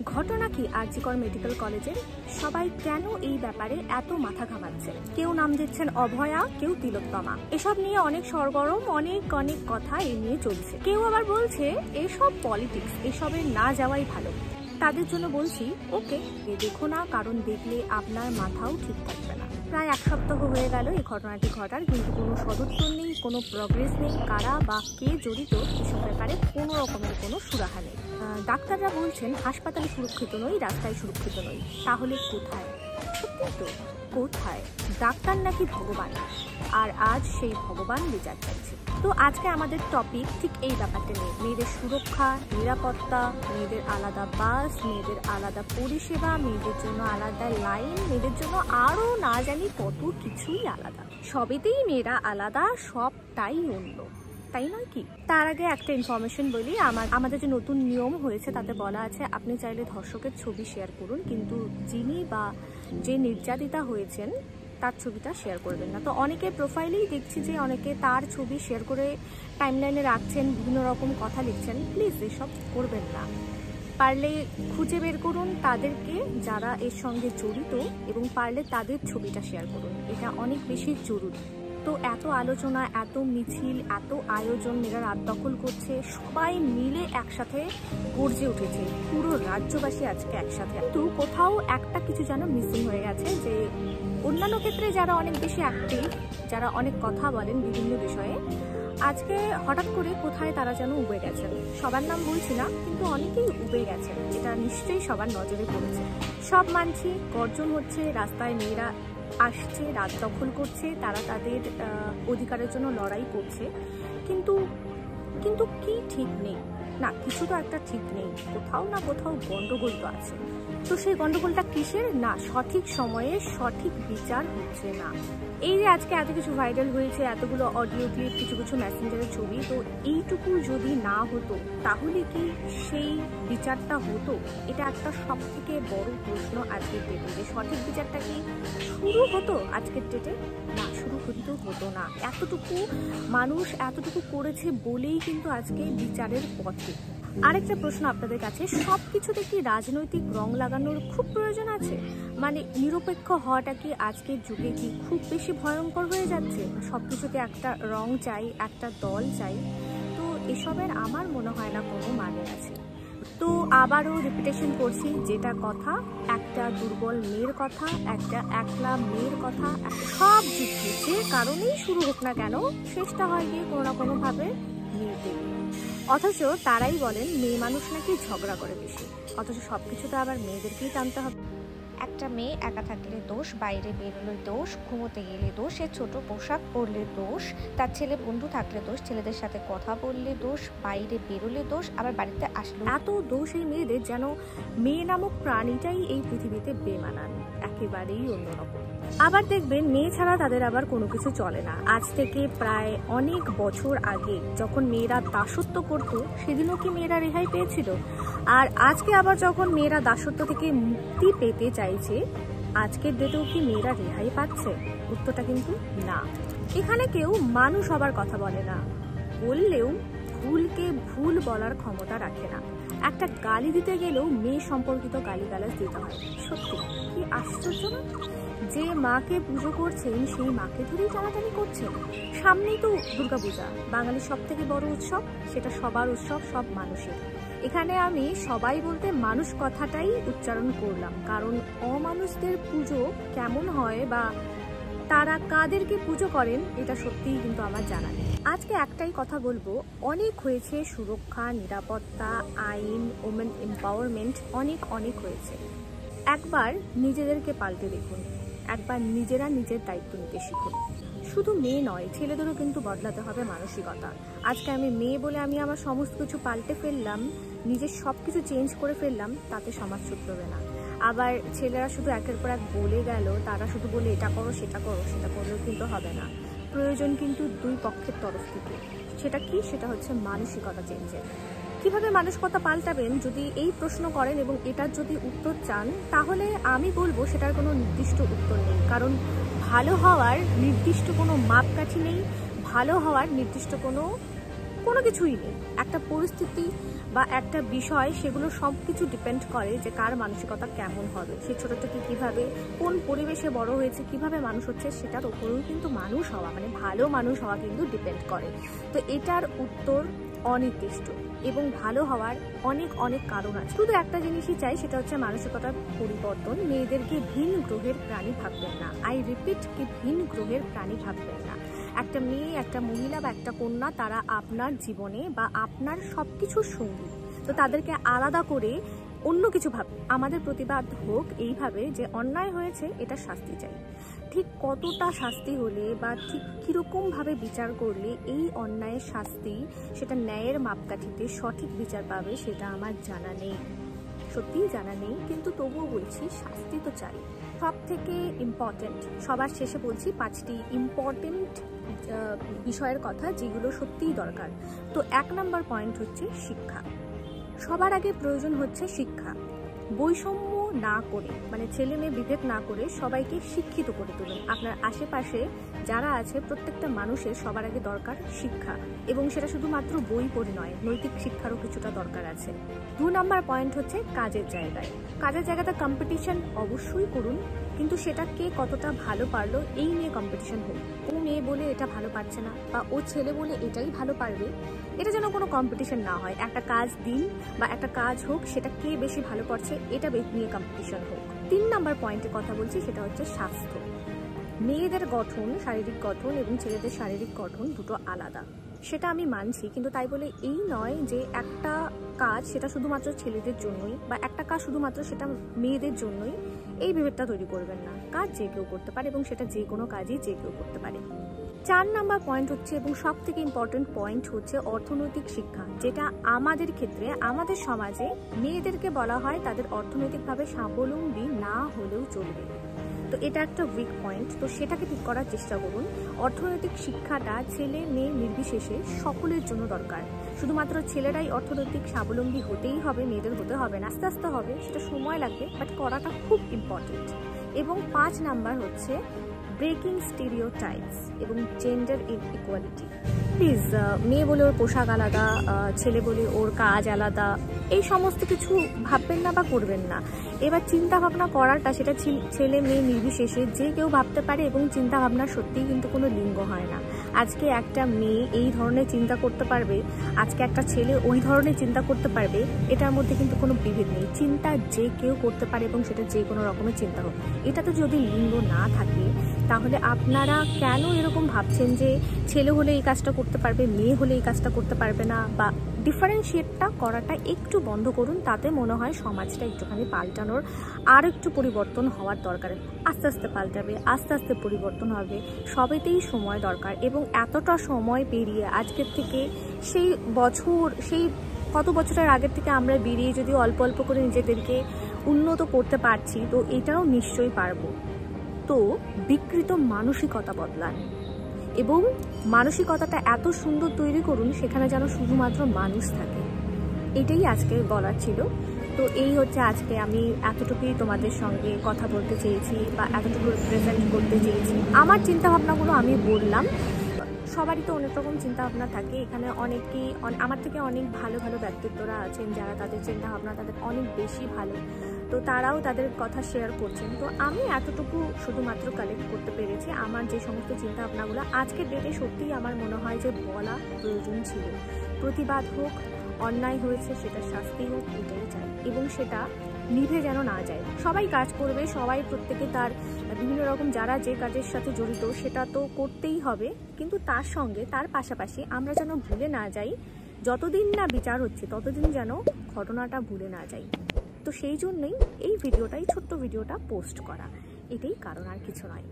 ঘটনা কি আরজিকর মেডিকেল কলেজে? সবাই কেন এই ব্যাপারে এত মাথা ঘামাচ্ছে? কেউ নাম দিচ্ছেন অভয়া, কেউ তিলোত্তমা। এসব নিয়ে অনেক সরগরম, অনেক কথা এ নিয়ে চলছে। কেউ আবার বলছে এসব পলিটিক্স, এসবে না যাওয়াই ভালো। তাদের জন্য বলছি ওকে, দেখো না, কারণ দেখলে আপনার মাথাও ঠিক থাকবে না। প্রায় এক সপ্তাহ হয়ে গেল এই ঘটনাটি ঘটার, কিন্তু কোনো সদুত্তর নেই, কোনো প্রগ্রেস নেই। কারা বা কে জড়িত এসব ব্যাপারে কোনো রকমের কোনো সুরাহা নেই। ডাক্তাররা বলছেন হাসপাতালে সুরক্ষিত নই, রাস্তায় সুরক্ষিত নই। তাহলে কোথায়? সত্যি তো, কোথায়? ডাক্তার নাকি ভগবান, আর আজ সেই ভগবান বিচার চাইছে। তো আজকে আমাদের টপিক ঠিক এই ব্যাপারটা নিয়ে, মেয়েদের সুরক্ষা, নিরাপত্তা, মেয়েদের আলাদা বাস, মেয়েদের আলাদা পরিষেবা, মেয়েদের জন্য আলাদা লাইন, মেয়েদের জন্য আরও না জানি কত কিছুই আলাদা। সবেতেই মেয়েরা আলাদা, সবটাই অন্য, তাই নয় কি? তার আগে একটা ইনফরমেশন বলি, আমাদের যে নতুন নিয়ম হয়েছে তাতে বলা আছে আপনি চাইলে ধর্ষকের ছবি শেয়ার করুন, কিন্তু যিনি বা যে নির্যাতিতা হয়েছেন তার ছবিটা শেয়ার করবেন না। তো অনেকের প্রোফাইলেই দেখছি যে অনেকে তার ছবি শেয়ার করে টাইমলাইনে রাখছেন, বিভিন্ন রকম কথা লিখছেন। প্লিজ এসব করবেন না। পারলে খুঁজে বের করুন তাদেরকে যারা এর সঙ্গে জড়িত, এবং পারলে তাদের ছবিটা শেয়ার করুন। এটা অনেক বেশি জরুরি। তো এত আলোচনা, এত মিছিল, এত আয়োজন, মেয়েরা রাত দখল করছে, সবাই মিলে একসাথে গর্জে উঠেছে, পুরো রাজ্যবাসী আজকে একসাথে। কিন্তু কোথাও একটা কিছু যেন মিসিং হয়ে গেছে, যে অন্যান্য ক্ষেত্রে যারা অনেক বেশি অ্যাক্টিভ, যারা অনেক কথা বলেন বিভিন্ন বিষয়ে, আজকে হঠাৎ করে কোথায় তারা যেন উবে গেছেন। সবার নাম বলছি না, কিন্তু অনেকেই উবে গেছেন। এটা নিশ্চয়ই সবার নজরে পড়েছে। সব মানছি, গর্জন হচ্ছে, রাস্তায় মেয়েরা আসছে, রাত দখল করছে, তারা তাদের অধিকারের জন্য লড়াই করছে, কিন্তু কিন্তু কি ঠিক নেই না, কিছু তো একটা ঠিক নেই, কোথাও না কোথাও গন্ডগোল তো আছে। তো সেই গন্ডগোলটা কিসের? না, সঠিক সময়ে সঠিক বিচার হচ্ছে না। এই যে আজকে এত কিছু ভাইরাল হয়েছে, এতগুলো অডিও ক্লিপ, কিছু কিছু মেসেঞ্জারের ছবি, তো এইটুকু যদি না হতো তাহলে কি সেই বিচারটা হতো? এটা একটা সব থেকে বড় প্রশ্ন আজকের ডেটে, যে সঠিক বিচারটা কি শুরু হতো আজকের ডেটে? না, শুরু হতো না। এতটুকু মানুষ এতটুকু করেছে বলেই কিন্তু আজকে বিচারের পথে। আরেকটা প্রশ্ন আপনাদের কাছে, সব কিছুতে কি রাজনৈতিক রং লাগানোর খুব প্রয়োজন আছে? মানে নিরপেক্ষ হওয়াটা কি আজকের যুগে কি খুব বেশি ভয়ঙ্কর হয়ে যাচ্ছে? সব কিছুতে একটা রং চাই, একটা দল চাই, তো এসবের আমার মনে হয় না কোনো মানে আছে। তো আবারও রিপিটেশন করছি, যেটা কথা, একটা দুর্বল মেয়ের কথা, একটা একলা মেয়ের কথা, সব যুদ্ধে যে কারণেই শুরু হোক না কেন, শেষটা হয় গিয়ে কোনো না কোনোভাবে মেয়েদের। অথচ তারাই বলেন মেয়ে মানুষ নাকি ঝগড়া করে বেশি, অথচ সবকিছুতে আবার মেয়েদেরকেই টানতে হবে। একটা মেয়ে একা থাকলে দোষ, বাইরে বেরোলে দোষ, ঘুমোতে গেলে দোষ, সে ছোট পোশাক পরলে দোষ, তার ছেলে বন্ধু থাকলে দোষ, ছেলেদের সাথে কথা বললে দোষ, বাইরে বেরোলে দোষ, আবার বাড়িতে আসলে এত দোষ এই মেয়েদের, যেন মেয়ে নামক প্রাণীটাই এই পৃথিবীতে বেমানান, একেবারেই অন্যরকম। আবার দেখবেন মেয়ে ছাড়া তাদের আবার কোনো কিছু চলে না। আজ থেকে প্রায় অনেক বছর আগে যখন মেয়েরা দাসত্ব করত, সেদিনও কি মেয়েরা রেহাই পেয়েছিল? আর আজকে আবার যখন মেয়েরা দাসত্ব থেকে মুক্তি পেতে চাইছে, আজকের ডেটেও কি মেয়েরা রেহাই পাচ্ছে? উত্তরটা কিন্তু না। এখানে কেউ মানুষ হবার কথা বলে না, বললেও ভুলকে ভুল বলার ক্ষমতা রাখে না। একটা গালি দিতে গেলেও মেয়ে সম্পর্কিত গালিগালাজ দিতে হয়। সত্যি কি আশ্চর্য না? যে মাকে পুজো করছেন সেই মাকে ধরেই টানাটানি করছেন। সামনেই তো দুর্গাপূজা, বাঙালির সব থেকে বড় উৎসব, সেটা সবার উৎসব, সব মানুষের। এখানে আমি সবাই বলতে মানুষ কথাটাই উচ্চারণ করলাম, কারণ অমানুষদের পুজো কেমন হয় বা তারা কাদেরকে পুজো করেন এটা সত্যিই কিন্তু আমার জানা নেই। আজকে একটাই কথা বলবো, অনেক হয়েছে সুরক্ষা, নিরাপত্তা, আইন, ওমেন এম্পাওয়ারমেন্ট, অনেক হয়েছে। একবার নিজেদেরকে পাল্টে দেখুন, একবার নিজেরা নিজের দায়িত্ব নিতে শিখুন। শুধু মেয়ে নয়, ছেলেদেরও কিন্তু বদলাতে হবে মানসিকতা। আজকে আমি মেয়ে বলে আমি আমার সমস্ত কিছু পাল্টে ফেললাম, নিজের সব কিছু চেঞ্জ করে ফেললাম, তাতে সমাজ শুধরবে না। আবার ছেলেরা শুধু একের পর এক বলে গেল, তারা শুধু বলে এটা করো সেটা করো, সেটা করলেও কিন্তু হবে না। প্রয়োজন কিন্তু দুই পক্ষের তরফ থেকে। সেটা কি? সেটা হচ্ছে মানসিকতা চেঞ্জের। কিভাবে মানসিকতা পাল্টাবেন যদি এই প্রশ্ন করেন এবং এটার যদি উত্তর চান, তাহলে আমি বলবো সেটার কোনো নির্দিষ্ট উত্তর নেই। কারণ ভালো হওয়ার নির্দিষ্ট কোনো মাপকাঠি নেই, ভালো হওয়ার নির্দিষ্ট কোনো কিছুই নেই। একটা পরিস্থিতি বা একটা বিষয়, সেগুলো সব কিছু ডিপেন্ড করে যে কার মানসিকতা কেমন হবে, সে ছোট থেকে কিভাবে কোন পরিবেশে বড় হয়েছে, কিভাবে মানুষ হচ্ছে, সেটার উপরেও কিন্তু মানুষ হওয়া মানে ভালো মানুষ হওয়া কিন্তু ডিপেন্ড করে। তো এটার উত্তর অনির্দিষ্ট এবং ভালো হওয়ার অনেক অনেক কারণ আছে। শুধু একটা জিনিসই চাই, সেটা হচ্ছে মানসিকতার পরিবর্তন। মেয়েদেরকে ভিন গ্রহের প্রাণী ভাববেন না। আই রিপিট, কি ভিন গ্রহের প্রাণী ভাববেন না। একটা মেয়ে, একটা মহিলা বা একটা কন্যা, তারা আপনার জীবনে বা আপনার সব কিছুর সঙ্গী। তো তাদেরকে আলাদা করে অন্য কিছু ভাববে। আমাদের প্রতিবাদ হোক এইভাবে যে অন্যায় হয়েছে, এটা শাস্তি চাই। ঠিক কতটা শাস্তি হলে বা ঠিক কীরকমভাবে বিচার করলে এই অন্যায়ের শাস্তি সেটা ন্যায়ের মাপকাঠিতে সঠিক বিচার পাবে, সেটা আমার জানা নেই, সত্যিই জানা নেই। কিন্তু তবুও বলছি, শাস্তি তো চাই। সব থেকে ইম্পর্টেন্ট, সবার শেষে বলছি 5টি ইম্পর্টেন্ট বিষয়ের কথা যেগুলো সত্যিই দরকার। তো 1 নম্বর পয়েন্ট হচ্ছে শিক্ষা। সবার আগে প্রয়োজন হচ্ছে শিক্ষা। বৈষম্য না করে, মানে ছেলে মেয়ে বিভেদ না করে সবাইকে শিক্ষিত করে তুলুন। আপনার আশেপাশে যারা আছে প্রত্যেকটা মানুষের সবার আগে দরকার শিক্ষা, এবং সেটা শুধুমাত্র বই পড়ে নয়, নৈতিক শিক্ষারও কিছুটা দরকার আছে। 2 নম্বর পয়েন্ট হচ্ছে কাজের জায়গায়। কাজের জায়গাতে কম্পিটিশন অবশ্যই করুন, কিন্তু সেটা কে কতটা ভালো পারলো এই নিয়ে কম্পিটিশন হোক। ও মেয়ে বলে এটা ভালো পারছে না, বা ও ছেলে বলে এটাই ভালো পারবে, এটা যেন কোনো কম্পিটিশন না হয়। একটা কাজ দিন বা একটা কাজ হোক, সেটা কে বেশি ভালো করছে এটা নিয়ে কম্পিটিশন হোক। 3 নম্বর পয়েন্টে কথা বলছি, সেটা হচ্ছে স্বাস্থ্য। মেয়েদের গঠন, শারীরিক গঠন এবং ছেলেদের শারীরিক গঠন দুটো আলাদা, সেটা আমি মানছি। কিন্তু তাই বলে এই নয় যে একটা কাজ সেটা শুধুমাত্র ছেলেদের জন্যই, বা একটা কাজ শুধুমাত্র সেটা মেয়েদের জন্যই, এই বিভেদটা তৈরি করবেন না। কাজ যে কেউ করতে পারে এবং সেটা যে কোনো কাজই যে কেউ করতে পারে। 4 নম্বর পয়েন্ট হচ্ছে, এবং সব থেকে ইম্পর্টেন্ট পয়েন্ট হচ্ছে অর্থনৈতিক শিক্ষা, যেটা আমাদের ক্ষেত্রে, আমাদের সমাজে মেয়েদেরকে বলা হয় তাদের অর্থনৈতিকভাবে স্বাবলম্বী না হলেও চলবে। তো এটা একটা উইক পয়েন্ট, তো সেটাকে ঠিক করার চেষ্টা করুন। অর্থনৈতিক শিক্ষাটা ছেলে মেয়ে নির্বিশেষে সকলের জন্য দরকার। শুধুমাত্র ছেলেরাই অর্থনৈতিক স্বাবলম্বী হতেই হবে, মেয়েদের হতে হবে না। আস্তে আস্তে হবে, সেটা সময় লাগবে, বাট করাটা খুব ইম্পর্টেন্ট। এবং 5 নাম্বার হচ্ছে ব্রেকিং স্টেরিওটাইপস এবং জেন্ডার ইকুয়ালিটি। প্লিজ, মেয়ে বলে ওর পোশাক আলাদা, ছেলে বলে ওর কাজ আলাদা, এই সমস্ত কিছু ভাববেন না বা করবেন না। এবার চিন্তা ভাবনা করাটা, সেটা ছেলে মেয়ে নির্বিশেষে যে কেউ ভাবতে পারে, এবং চিন্তা ভাবনা সত্যিই কিন্তু কোনো লিঙ্গ হয় না। আজকে একটা মেয়ে এই ধরনের চিন্তা করতে পারবে, আজকে একটা ছেলে ওই ধরনের চিন্তা করতে পারবে, এটার মধ্যে কিন্তু কোনো বিভেদ নেই। চিন্তা যে কেউ করতে পারে, এবং সেটা যে কোনো রকমের চিন্তা হোক। এটাতে যদি লিঙ্গ না থাকে, তাহলে আপনারা কেন এরকম ভাবছেন যে ছেলে হলে এই কাজটা করতে পারবে, মেয়ে হলে এই কাজটা করতে পারবে না? বা ডিফারেন্সিয়েটটা করাটা একটু বন্ধ করুন। তাতে মনে হয় সমাজটা একটুখানি পাল্টানোর, আর একটু পরিবর্তন হওয়ার দরকার। আস্তে আস্তে পাল্টাবে, আস্তে আস্তে পরিবর্তন হবে, সবেতেই সময় দরকার। এবং এতটা সময় পেরিয়ে আজকের থেকে সেই বছর, সেই কত বছরের আগের থেকে আমরা বেরিয়ে যদি অল্প অল্প করে নিজেদেরকে উন্নত করতে পারছি, তো এটাও নিশ্চয়ই পারবো। তো বিকৃত মানসিকতা বদলান, এবং মানসিকতাটা এত সুন্দর তৈরি করুন সেখানে যেন শুধুমাত্র মানুষ থাকে। এটাই আজকে বলার ছিল। তো এই হচ্ছে আজকে আমি এতটুকুই তোমাদের সঙ্গে কথা বলতে চেয়েছি, বা এতটুকু প্রেজেন্ট করতে চেয়েছি। আমার চিন্তাভাবনাগুলো আমি বললাম। সবারই তো অনেক রকম চিন্তাভাবনা থাকে। এখানে অনেকেই আমার থেকে অনেক ভালো ভালো ব্যক্তিত্বরা আছেন, যারা তাদের চিন্তাভাবনা তাদের অনেক বেশি ভালো, তো তারাও তাদের কথা শেয়ার করছেন। তো আমি এতটুকু শুধুমাত্র কালেক্ট করতে পেরেছি আমার যে সমস্ত চিন্তাভাবনাগুলো আজকের ডেটে সত্যিই আমার মনে হয় যে বলা প্রয়োজন ছিল। প্রতিবাদ হোক, অন্যায় হয়েছে সেটা শাস্তি হোক, এটাই চাই, এবং সেটা নিভে যেন না যায়। সবাই কাজ করবে, সবাই প্রত্যেকে তার বিভিন্ন রকম যারা যে কাজের সাথে জড়িত সেটা তো করতেই হবে, কিন্তু তার সঙ্গে তার পাশাপাশি আমরা যেন ভুলে না যাই, যতদিন না বিচার হচ্ছে ততদিন যেন ঘটনাটা ভুলে না যাই। তো সেই জন্যই এই ভিডিওটা, এই ছোট্ট ভিডিওটা পোস্ট করা, এটাই কারণ, আর কিছু নয়।